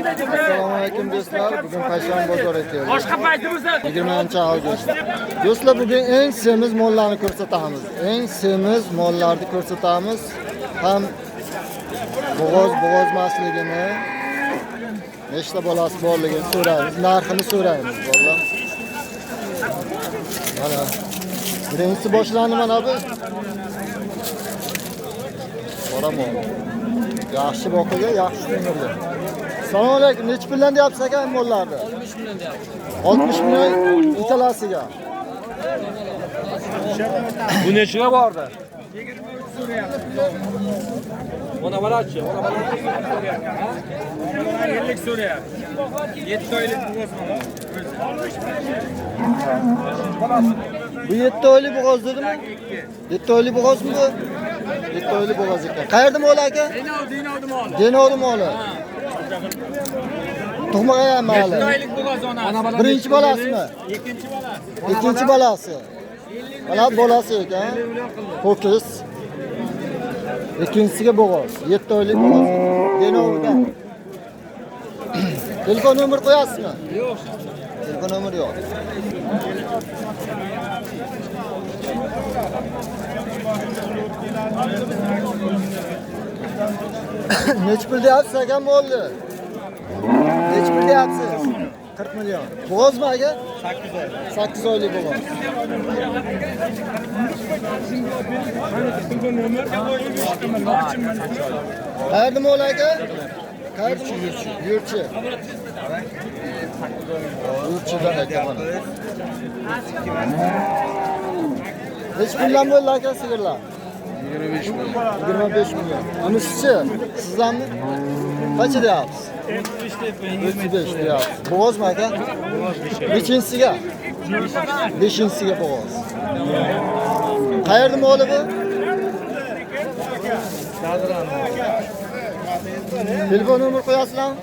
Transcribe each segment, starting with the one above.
Assalomu alaykum do'stlar. Bugun Payshan bozoriga keldik. Boshqa paytimizda 20-avgust. Do'stlar, bugun eng semiz mollarni ko'rsatamiz. Eng semiz mollarni ko'rsatamiz. Ham bo'g'ozmasligini, nechta bolasi borligini so'raymiz, narxini so'raymiz, bo'ldi. Mana birinchisi boshlandi mana bu. Qoramol. Yaxshi boqiga, yaxshi tumirga. Assalomu alaykum. Nech puldan deyapsiz aka mollarni? 60 million deyapti. 60 million ikkalasiga. Bu nechiga bordi? Mana balachi, mana balachi so'rayapti. Ha? 50 so'rayapti. 7 oylik bo'g'ozmi? Bu 7 oylik bo'g'oz dedimi? 7 oylik bo'g'ozmi bu? 7 oylik bo'g'oz ekan. Qayerda mol aka? Denovdi moli. Denovdi moli. Tug'maga ham mali. 7 oylik bo'g'oz ona. Birinchi bolasimi? Ikkinchi bolasi. Ikkinchi bolasi. Mana bolasi ekan. Ho'kiz. İkincisiga bo'g'oz. 7 oylik bo'g'oz. Denovda. Telefon nomer qo'yasizmi? Yo'q. Telefon nomer yo'q. Nech pul deyapsiz aka molni? Nech pul deyapsiz? 40 million. Bo'g'ozmi aka? 8 oylik. 8 oylik bo'g'oz. Qayerda mol aka? Qayerda? Yurchi. Yurchidan aka mana. Nech puldan bo'ldi aka sigirlar? 25 million. 25 million. Unisi sizlarmi? Qancha deyapsiz? 35 deyapsiz. Bo'g'ozmi aka? Nechinchisiga? 5-siga bo'g'oz. Qayerda moli bu? Telefon nomer qo'yasizlarmi?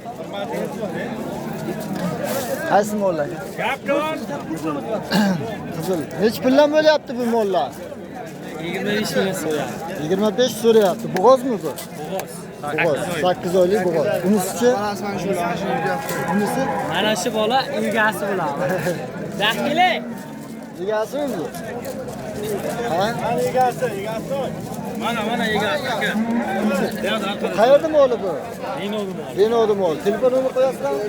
Qaysi mollar? Qizil. Nech puldan bo'lyapti bu mollar? 25 million so'rayapti. 25 so'rayapti. Bo'g'ozmi bu? Bo'g'oz. Bo'g'oz. 8 oylik bo'g'oz. Bunisi-chi? Bunisi? Mana shu bola egasi bo'ladi. Daxili. Egasimi bu? Ha? Egasi. Mana egasi aka. Qayerda moli bu? Denovdi moli. Denovdi moli. Telefon nomer qo'yasizlarmi?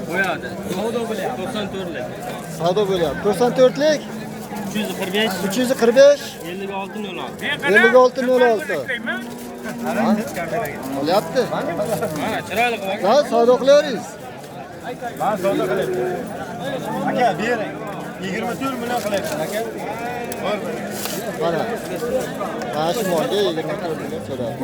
Qo'yadi. Savdo bo'lyapti. 94lik. Savdo bo'lyapti. 94lik? 345 345 5606. 5606. Olyapti. Mana chiroyli qilib. Ha, savdo qilaverasiz. Ben savdo qilayapman. Aka, bering. 24 million qilyapsiz aka. Mana. Mana shu molga 24 million so'rayapti.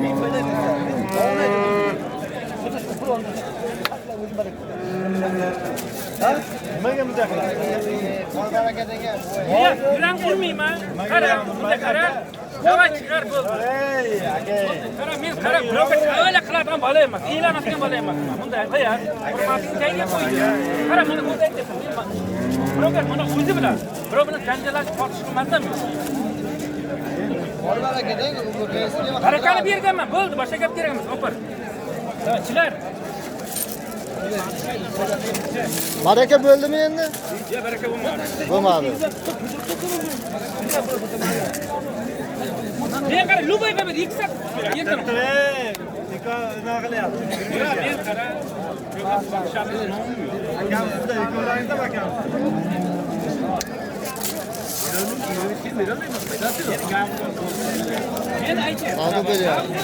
Nimaga bunday qilyapsiz? Yuran qilmayman. Qara, bunday qara. Davay chiqar bo'ldi. Ey, aka. Qara, men qara, birovga tavalla qiladigan bola emas. E'lanadigan bola emas. Bunday qo'yar. Hurmatingiz joyiga qo'ying. Qara, meni bunday deyapman. Birovga mana o'zi bilan, birov bilan janjallashib tortish qilmasam. Barakani berganman, bo'ldi, boshqa gap kerak emas. Opir. Chilar. Baraka bo'ldimi endi? Yo'q, baraka bo'lmadi. Bo'lmadi. Men qara, Lubay baba 2 soat yerdan. Ey, nima qilyapsiz? Men qara. Akam sizda ikkovlaringizda akam. Men aytay. Savdo bo'lyapti.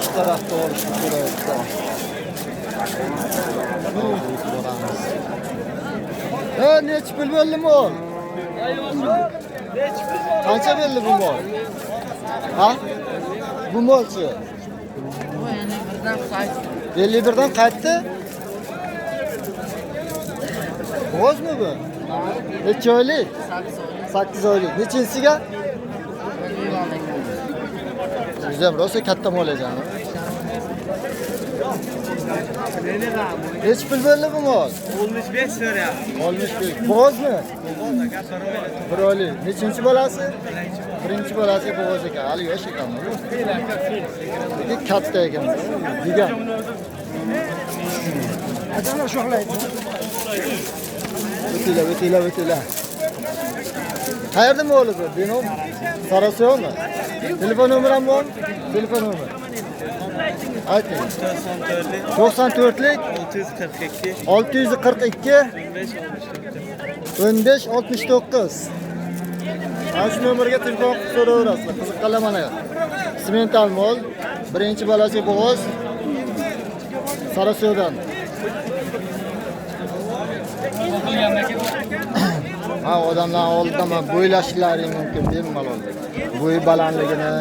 Şu tarafta olsun şuraya. Neçi pul bo'ldi mol? Qancha berdi bu mol? Ha? Bu molchi. 51 dan qaytdi. Bo'g'ozmi bu? Necha oylik? 8 oylik. Nechinchisiga? O'zim rosa katta mol ekan. Nech pul berdi bu mol? 15 so'rayapti. 15. Bo'g'ozmi? Bir oylik. Nechinchi bolasi? Birinchi bolasi bo'g'oz ekan. Hali yosh ekan. Katta ekan. Degan. Adamlar sho'xlaydi. O'tila. Qayerda moli bu? Benom Sarasyonmi? Telefon nomerim bor? Telefon nomer. Ayting. 94lik 642 15 69. Mana shu nomerga telefon qilib so'raverasizlar. Qiziqqanlar mana. Simental mol, birinchi bolasi bo'g'oz. Sarasyondan. Ha, odamlar oldidan men bo'ylashlari mumkin, bemalol. Bo'y balandligini.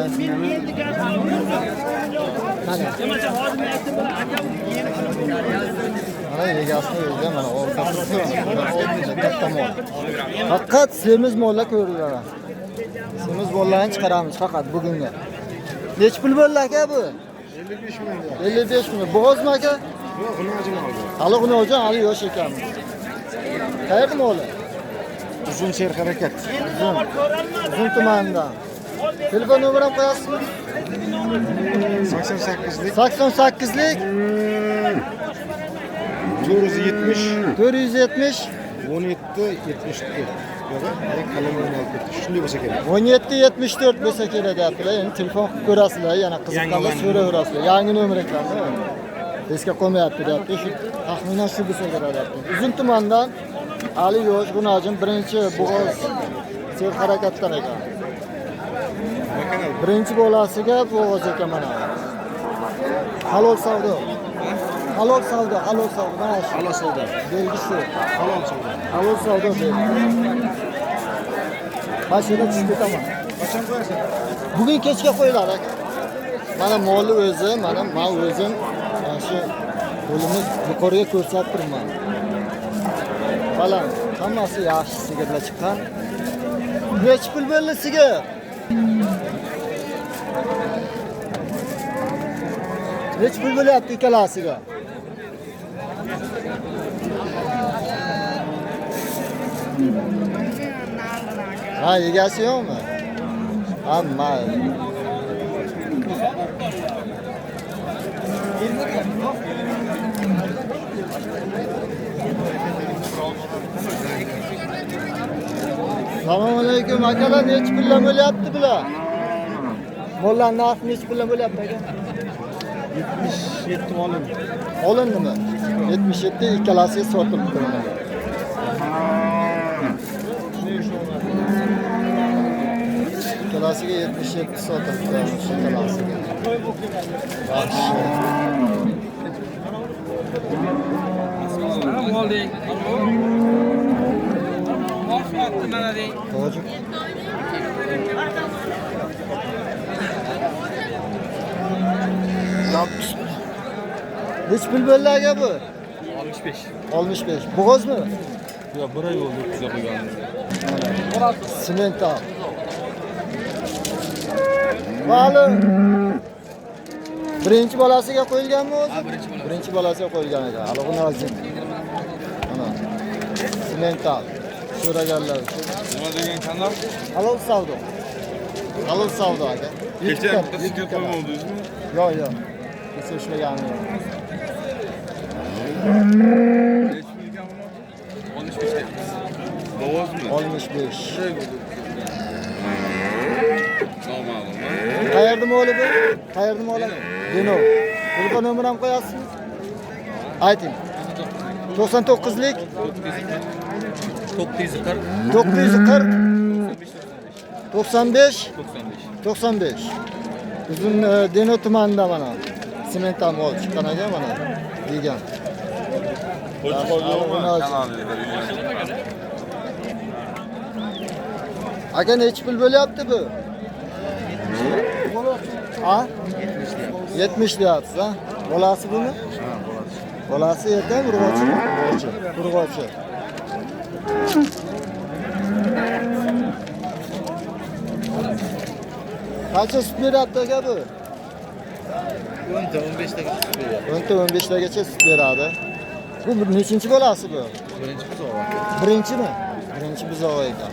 Mana egasini o'ziga mana orqasida katta mol. Faqat semiz mollar ko'riladi. Semiz mollarni chiqaramiz faqat bugunga. Nech pul bo'ldi aka bu? 55 ming. 55 ming. Bo'g'ozmi aka? Yo'q, unajin oldi. Hali unojon, hali yosh ekanmiz. Qayerda moli? Uzun ser harakat. Uzun tumanidan. Telefon nomerim qo'yasizmi? 88lik 88lik 470 470 17 72. Yo'q, qalamini olib ketdi. Shunday bo'lsa kerak. 1774 bo'lsa kerak deyaptilar. Endi telefon qilib ko'rasizlar, yana qiziqqanlar so'raverasizlar. Yangi nomer ekan. Esga qolmayapti deyapti. Shu taxminan shu bo'lsa kerak deyapti. Uzun tumandan hali yosh Gunojin birinchi bo'g'oz ser harakatdan ekan. Birinchi bolasiga bo'g'oz ekan mana. Halol savdo. Halol savdo. Mana shu. Halol savdo. Belgisi. Halol savdo. Halol savdo belgisi. Mashina tushib ketaman. Qachon qo'yasan? Bugun kechga qo'yiladi aka. Mana molni o'zi, men o'zim shu qo'limni yuqoriga ko'rsatib turibman. Baland, hammasi yaxshi sigirlar chiqqan. Nech pul bo'ldi sigir? Nech pul bo'lyapti ikkalasiga? Ha, egasi yo'qmi? Hamma. Assalomu alaykum akalar, nech pullar bo'lyapti bular? Mollar narxi nech pullar bo'lyapti aka? 77 olindi. Olindimi? 77 ikkalasiga sotilibdi. Ikkalasiga 77 sotilibdi, ikkalasiga. Yaxshi. Olding. Vaqt mana deng. To'g'ri. Nech pul bo'ldi aka bu? 65. 65. Bo'g'ozmi? Yo'q, 1 oy bo'ldi o'tkiza qo'yganimiz. Simental. Vali. Birinchi bolasiga qo'yilganmi o'zi? Birinchi bolasiga qo'yilgan ekan. Hali uni olsin. Mana. Simental. So'raganlar. Nima degan kanal? Halol savdo. Halol savdo aka. Kecha bitta qo'ymoldingizmi? Yo'q. Kecha ishlaganim yo'q. 65. Bo'g'ozmi? 65. Noma'lum. Qayerda moli bu? Qayerda moli? Denov. Telefon nomerim qo'yasizmi? Ayting. 99lik 940 95 95. Uzun Denov tumanida mana. Simental mol chiqqan ekan mana. Degan. Aka nech pul bo'lyapti bu? Ha? 70 deyapsiz, ha? Bolasi buni? Bolasi erkak urg'ochi. Urg'ochi. Qancha sut beradi aka bu? 10-15 ta sut beradi. 10-15 tagacha sut beradi. Bu nechinchi bolasi bu? Birinchi buzoq. Birinchimi? Birinchi buzog'i ekan.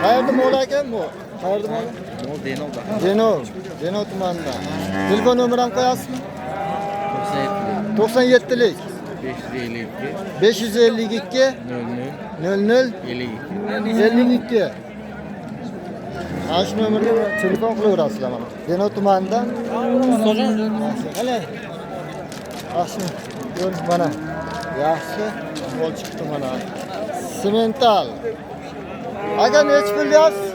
Qayerda mol ekan bu? Qayerda mol? Mol Denovda. Denov tumanidan. Telefon nomerini qo'yasizmi? 97 97lik 552 552 00 52. Mana shu nomerga telefon qilaverasizlar mana. Denov tumanidan. Qani? Yaxshi. Ko'r mana. Yaxshi. Mol chiqdi mana. Semental. Aka nech pul deyapsiz?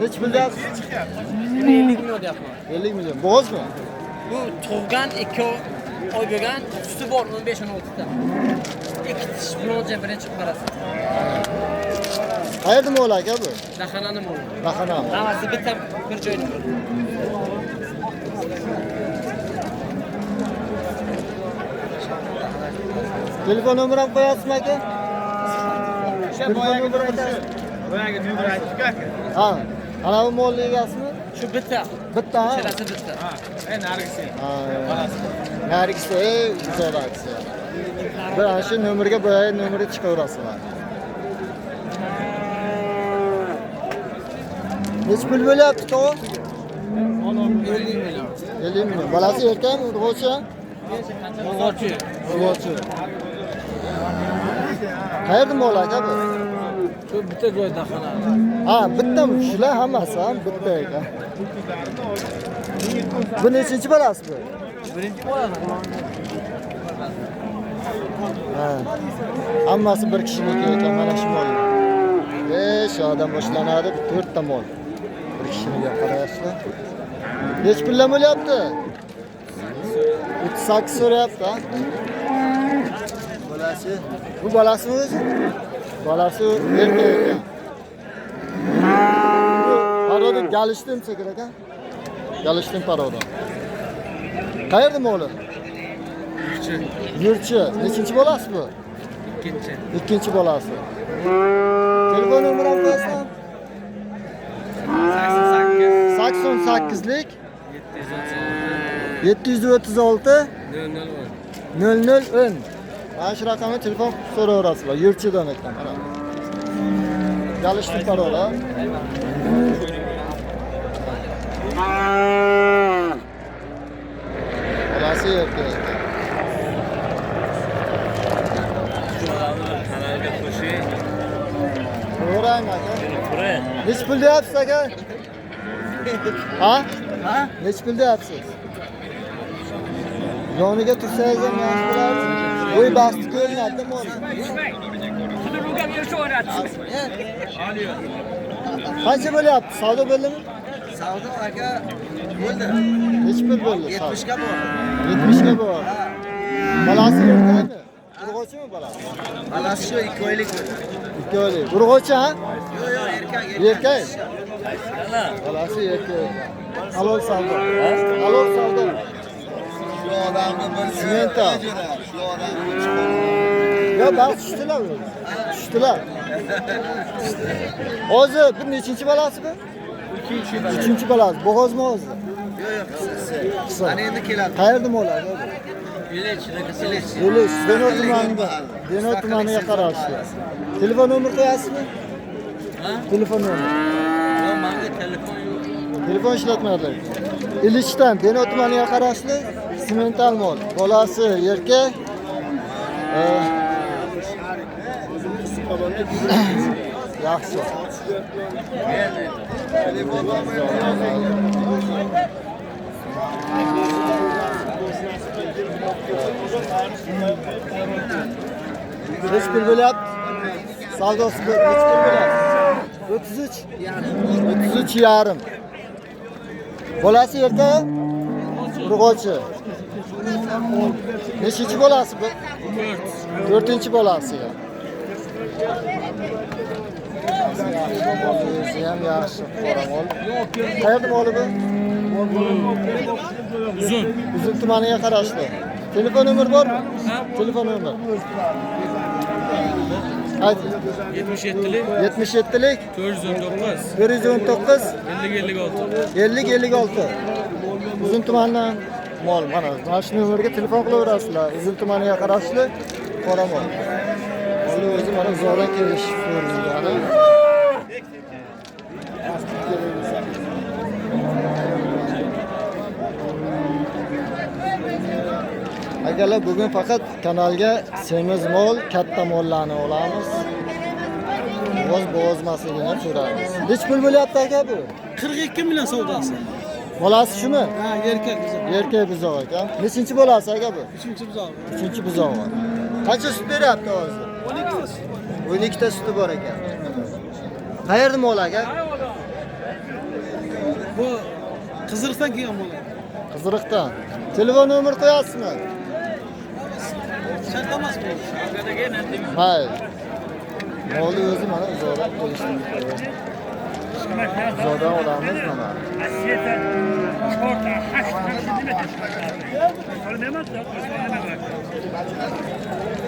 Nech pul deyapsiz? 50 million deyapman. 50 million. Bo'g'izmi? Bu tug'gan 2 oy bo'lgan, suti bor 15-16 ta. Ikki tish bilan birinchi qarasi. Qayerda mol aka bu? Daxanani mol. Daxana. Hammasi bitta bir joyda. Telefon nomerini qo'yasizmi aka? boyaga bir aytasiz. Boyaga nomer aytdik aka. Ha. Ana bu molni egasimi? Shu bitta. Bitta. Ha. Chelasi bitta. Ha, narigisi. Ha. Narigisi, zo'raqsi. Bir ana shu nomerga boya nomerni chiqaverasizlar. Nech pul bo'lyapti to'g'ri? 50 million. 50 million. Bolasi erkakmi, urg'ochi? Urg'ochi. Urg'ochi. Qayerda mol aka bu? Shu bitta joyda daxana. Ha, bittami? Shular hammasi ham bitta ekan. Bu nechinchi bolasi bu? Birinchi bo'ladi. Ha. Hammasi bir kishiniki ekan mana shu mollar. Shu odam boshlanadi 4 ta mol. Bir kishiniga qarayapsizlar. Nech pullar bo'lyapti? 38 so'rayapti, ha? Bolasi. Bu bolasimi o'zi? Bolasi erkak ekan. Paroda galishtimsa kerak ekan. Galishtim paroda. Qayerda moli? Yurchi. Nechinchi bolasi bu? Ikkinchi. Ikkinchi bolasi. Telefon nomerini qo'yasizmi? 88lik 736 0010. Mana shu raqamga telefon so'raverasizlar. Yurchidan ekan. Mana. Galishtim parola. Bolasi erkak. Kanalga qo'shing. So'rang aka. Qur'an. Nech pul deyapsiz aka? Ha? Ha? Nech pul deyapsiz? Yoniga tursangiz ham yaxshi bo'lardi. O'y basti ko'rinadi mol. Qancha bo'lyapti? Savdo bo'ldimi? Savdo aka bo'ldi. Nech pul bo'ldi? 70 ga bor. 70 ga bor. Bolasi erkakmi? Urg'ochimi bolasi? Balasi shu 2 oylik. 2 oylik. Urg'ochi, ha? Yo'q, erkak. Erkak. Bolasi erkak. Halol savdo. Halol savdo. Shu odamni bir Simenta. Shu odamni Ya bak tushdilar o'zi. Tushdilar. Hozir bu nechinchi bolasi bu? Uchinchi bolasi. Bo'g'ozmi hozir? Yo'q, qisasi. Qisqa. Ana endi keladi. Qayerda molar? Yelish, Denov tumanida. Denov tumaniga qarashli. Telefon nomer qo'yasizmi? Ha? Telefon nomer. Yo'q, menga telefon yo'q. Telefon ishlatmaydi. Ilishdan Denov tumaniga qarashli Semental mol. Bolasi erkak. Yaxshi. Nech pul bo'lyapti? Savdosi nech pul bo'lyapti? 33. 33 yarim. Bolasi erkak? Urg'ochi. Nechinchi bolasi bu? 4-chi bolasi. O'zi ham yaxshi qora mol. Qayerda moli bu? Uzun tumaniga qarashli. Telefon nomeri bormi? Telefon nomeri. Hadi. 77'lik 77'lik 419 419 50 56. 50 56. Uzun tumandan mol mana. Mana shu nomerga telefon qilaverasizlar. Uzun tumaniga qarashli Qoramol. Hozir o'zi mana uzoqdan kelish ko'rinadi. Agarlar bugun faqat kanalga semiz mol, katta mollarni olamiz. Bo'g'ozmasligini ham so'raymiz. Nech pul bo'lyapti aka bu? 42 million savdosi. Bolasi shumi? Ha, erkak biza. Erkak buzoq ekan. Nechinchi bolasi aka bu? 3-buzoq. 3-buzoq bor. Qancha sut beryapti hozir? 12 ta suti bor ekan. Qayerda mol aka? Bu Qiziriqdan kelgan bola. Qiziriqdan. Telefon nomer qo'yasizmi? Shart emas bu. Mayli. Molni o'zi mana uzoqdan kelishdi. Uzoqdan olamiz mana.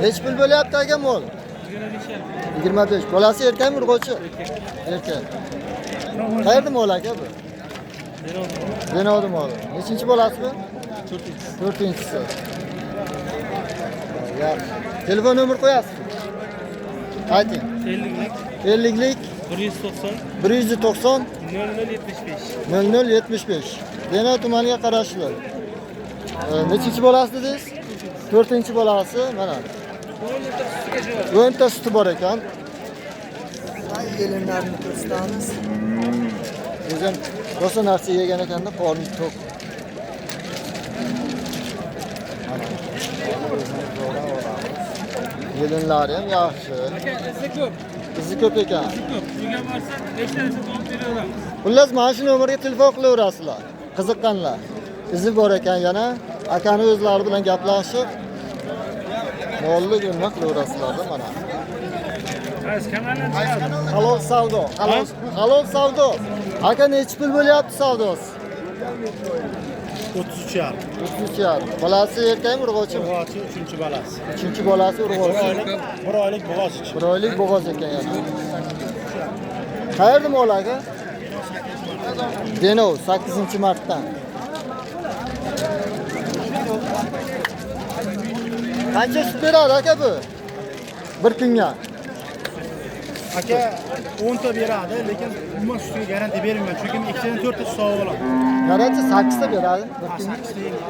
Nech pul bo'lyapti aka mol? 25. Bolasi erkakmi, urg'ochi? Erkak. Qayerda mol aka bu? Zenoda mol. Nechinchi bolasi bu? 4-inchisi. Yaxshi. Telefon nomer qo'yasizmi? Ayting. 50lik 190 190 0075. 0075. Dena tumaniga qarashli. Nechinchi bolasi dedingiz? 4-chi bolasi mana. 10 ta suti bor ekan. Yelinlarni ko'rsatamiz. O'zim rosa narsa yegan ekanda qorni to'q. Yelinlari ham yaxshi. Izi ko'p ekan. Uyga borsa 5 tanesini olib beraveramiz. Xullas mana shu nomerga telefon qilaverasizlar. Qiziqqanlar. Izi bor ekan yana. Akani o'zlari bilan gaplashib molli nima qilaverasizlar mana. Halol savdo. Halol savdo. Aka nechi pul bo'lyapti savdosi? 33 yarim. 33 yarim. Bolasi erkakmi, urg'ochimi? Urg'ochi 3-bolasi. 3-bolasi urg'ochi. 1 oylik bo'g'oz ichi. 1 oylik bo'g'oz ekan yana. Qayerda mol aka? Denov 8-martdan. Qancha sut beradi aka bu? Bir kunga. Aka 10 ta beradi, lekin umuman sutiga garantiya bermayman. Chunki men 2 dan 4 ta sut olib olaman. Garantiya 8 ta beradi. Bir kunga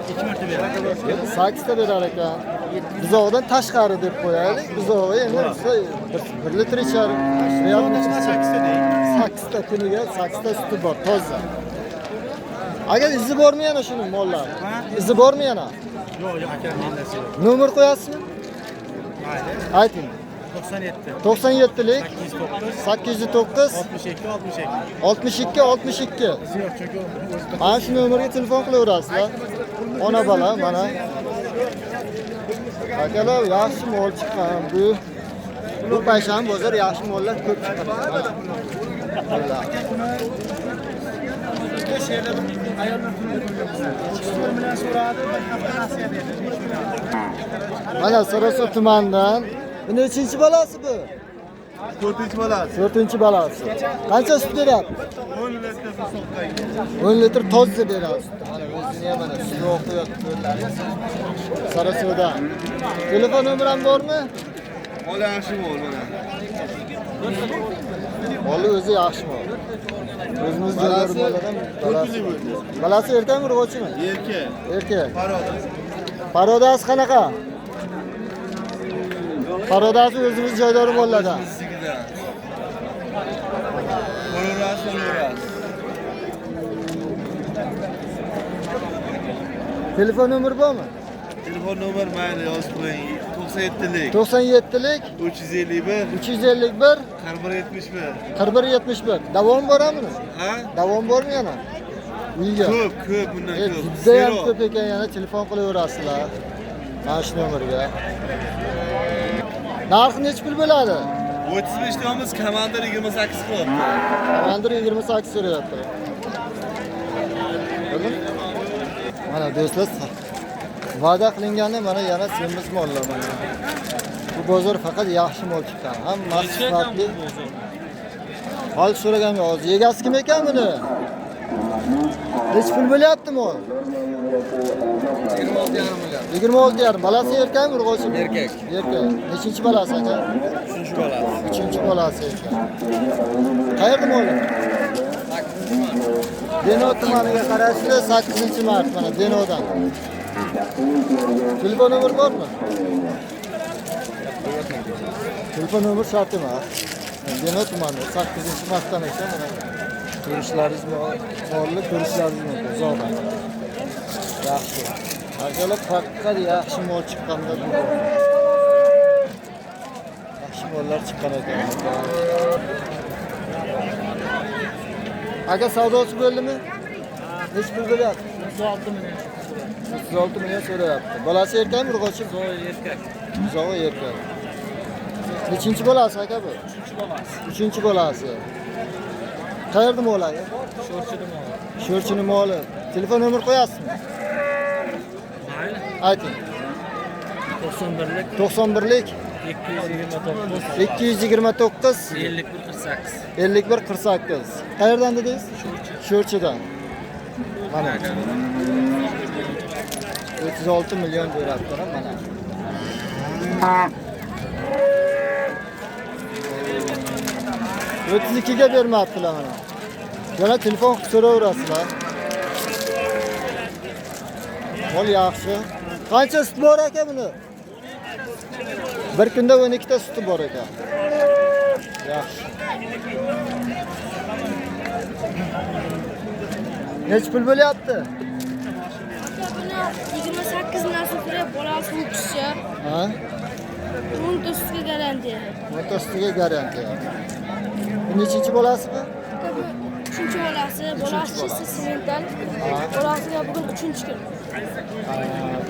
2 marta beradi. 8 ta berar ekan. Buzoqdan tashqari deb qo'yaylik. Buzog'i endi 1 litr ichar. Realni 8 ta deydi. 8 ta kuniga 8 ta suti bor, toza. Agar izi bormi yana shuni mollar? Izi bormi yana? Yo'q, aka mendasi yo'q. Nomer qo'yasizmi? Mayli. Ayting. 97 97lik 809 809 62 62. Yo'q, chunki Mana shu nomerga telefon qilaverasizlar. Ona bola mana. Akalar yaxshi mol chiqqan bu. Bu payshan bozor yaxshi mollar ko'p chiqqan. Mana Sarasoy tumanidan. Bu nechinchi bolasi bu? 4-bolasi. 4-bolasi. Qancha sut beryapti? 10 litr sut 10 litr toza beradi. Mana o'zini ham mana sut o'qiyapti. Sarasoydan. Telefon nomeram bormi? Mol yaxshi mol mana. Moli o'zi yaxshi mol. O'zimiz jo'rar boladan bolasi. Bolasi erkakmi, urg'ochimi? Erkak. Erkak. Paroda. Parodasi qanaqa? Parodasi o'zimiz joydori boladan. Biznikidan. Qo'rasi. Telefon nomeri bormi? Telefon nomer mayli yozib qo'ying. 97lik 97lik 351 351 4171. 4171. Davom borami? Ha? Davom bormi yana? Uyga. Ko'p bundan ko'p. Juda ham ko'p ekan, yana telefon qilaverasizlar. Mana shu nomerga. Narxi necha pul bo'ladi? 35 tamiz komandir 28 qilyapti. Komandir 28 so'rayapti. Mana do'stlar, Va'da qilinganda mana yana semiz mollar mana. Bu bozor faqat yaxshi mol chiqqan. Hammasi sifatli. Hol so'ragan yo'q. Egasi kim ekan buni? Nech pul bo'lyapti mol? 26,5 million. 26,5. Balasi erkakmi, urg'ochimi? Erkak. Erkak. Nechinchi balasi aka? 3-chi bolasi. 3-chi bolasi ekan. Qayerda moli? Denov tumaniga qarashli 8-mart mana Denovdan. Telefon nomeri bormi? Telefon nomeri shart emas. Denov tumani 8-martdan ekan mana. Ko'rishlaringiz molli ko'rishlaringiz mumkin. Zo'rman. Yaxshi. Akalar faqat yaxshi mol chiqqanda bu. Yaxshi mollar chiqqan ekan. Aka savdosi bo'ldimi? Nech pul bo'lyapti? 36 million. 36 million so'rayapti. Bolasi erkakmi, urg'ochi? Erkak. Zo'g'i erkak. Nechinchi bolasi aka bu? 3-chi bolasi. 3-chi bolasi. Qayerda mol aka? Sho'rchida mol. Sho'rchini moli. Telefon nomer qo'yasizmi? Mayli. Ayting. 91lik 91lik 229 229 51 48. 51 48. Qayerdan dedingiz? Sho'rchidan. Mana. 36 million beraptilar mana. Ötüz ikiga bermabdilar mana. Yana telefon so'raverasizlar. Mol yaxshi. Qancha sut bor aka buni? Bir kunda 12 ta suti bor ekan. Yaxshi. Nech pul bo'lyapti? 28 million so'rayapti, bolasi o'qishchi. Ha? 10 ta sutga garantiya. Motosiga garantiya. Bu nechinchi bolasi bu? 3-chi bolasi, bolasi semental. Bolasiga bugun 3-chi kun.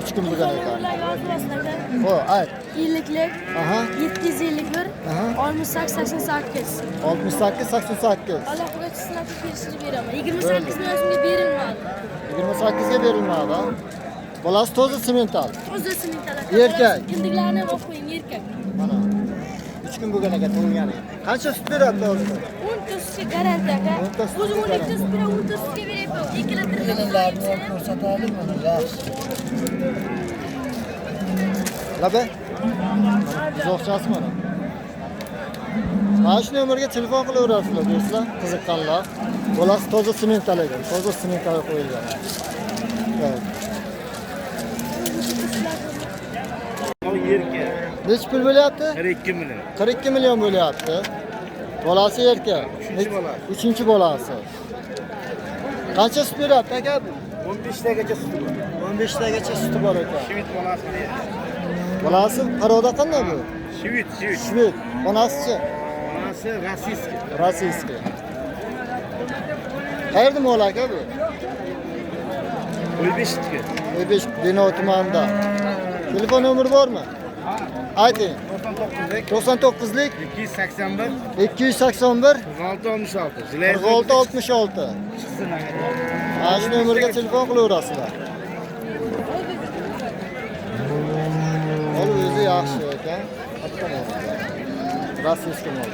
3 kun bo'lgan ekan. Ular yozmasdan aka. Xo'p, ayt. Yilliklik Aha. 751 Aha. 68 88. 68 88. Aloqaga sinab kelishni beraman. 28 million so'mga berilmadi. 28 ga berilmadi. Ha? Bolasi to'zi semental. O'zi semental aka. Erkak. Kindiklarini olib qo'ying, erkak. Mana. 3 kun bo'lgan ekan tug'ilgani. Qancha sut beradi o'zi? 10 ta sutga garantiya aka. 10 ta sutga O'zi 12 ta sut bilan 10 ta sutga beryapti. 2 litr ko'rsatadi mana. Yaxshi. Labe? Zo'qchasi mana. Mana shu nomerga telefon qilaverasizlar do'stlar, qiziqqanlar. Bolasi toza semental ekan, toza semental qo'yilgan. Evet. Nech pul bo'lyapti? 42 million. 42 million bo'lyapti. Bolasi erkak. 3-chi bolasi. Qancha sut beryapti aka? 15 tagacha suti bor. 15 tagacha suti bor ekan. Shivit bolasi. Bolasi qarovda qanday bu? Shivit. Shved. Onasi-chi? Onasi rossiyskiy. Rossiyskiy. Qayerda mol aka bu? O'zbekistonga. O'zbek Denov tumanida. Telefon nomeri bormi? Ayting. 99lik 281 281 4666. 4666. Mana shu nomerga telefon qilaverasizlar. Mol o'zi yaxshi ekan. Katta mol. Rossiyskiy mol.